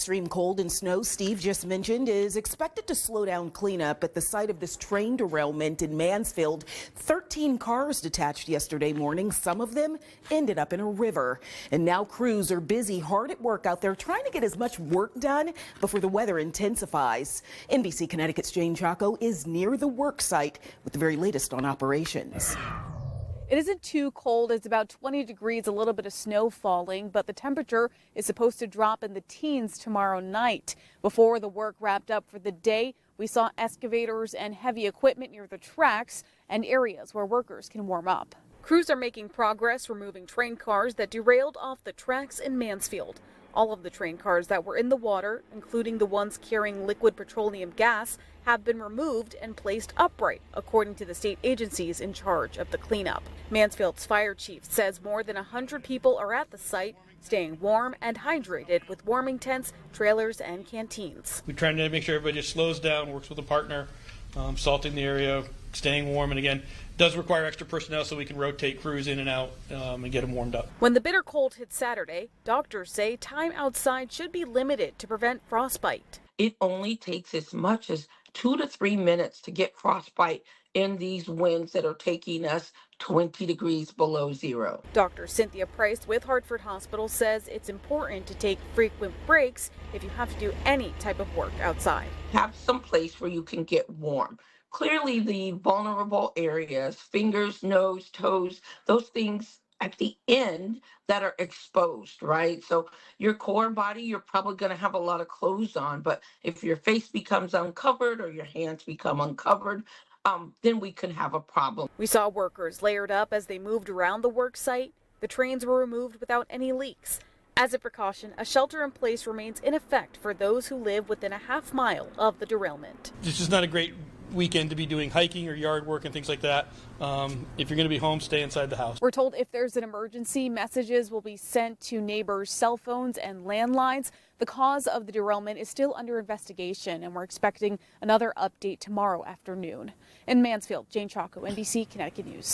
Extreme cold and snow Steve just mentioned is expected to slow down cleanup at the site of this train derailment in Mansfield. 13 cars detached yesterday morning. Some of them ended up in a river. And now crews are busy, hard at work out there trying to get as much work done before the weather intensifies. NBC Connecticut's Jane Chaco is near the work site with the very latest on operations. It isn't too cold. It's about 20 degrees, a little bit of snow falling, but the temperature is supposed to drop in the teens tomorrow night. Before the work wrapped up for the day, we saw excavators and heavy equipment near the tracks and areas where workers can warm up. Crews are making progress removing train cars that derailed off the tracks in Mansfield. All of the train cars that were in the water, including the ones carrying liquid petroleum gas, have been removed and placed upright, according to the state agencies in charge of the cleanup. Mansfield's fire chief says more than 100 people are at the site, staying warm and hydrated with warming tents, trailers, and canteens. We're trying to make sure everybody just slows down, works with a partner, salting the area, staying warm, and again, does require extra personnel so we can rotate crews in and out and get them warmed up. When the bitter cold hit Saturday, doctors say time outside should be limited to prevent frostbite. It only takes as much as 2 to 3 minutes to get frostbite in these winds that are taking us 20 degrees below zero. Dr. Cynthia Price with Hartford Hospital says it's important to take frequent breaks if you have to do any type of work outside. Have some place where you can get warm. Clearly the vulnerable areas, fingers, nose, toes, those things at the end that are exposed, right? So your core body, you're probably going to have a lot of clothes on, but if your face becomes uncovered or your hands become uncovered, then we can have a problem. We saw workers layered up as they moved around the work site. The trains were removed without any leaks. As a precaution, a shelter in place remains in effect for those who live within a half mile of the derailment. This is not a great weekend to be doing hiking or yard work and things like that. If you're going to be home, stay inside the house. We're told if there's an emergency, messages will be sent to neighbors' cell phones and landlines. The cause of the derailment is still under investigation, and we're expecting another update tomorrow afternoon. In Mansfield, Jane Chaco, NBC Connecticut News.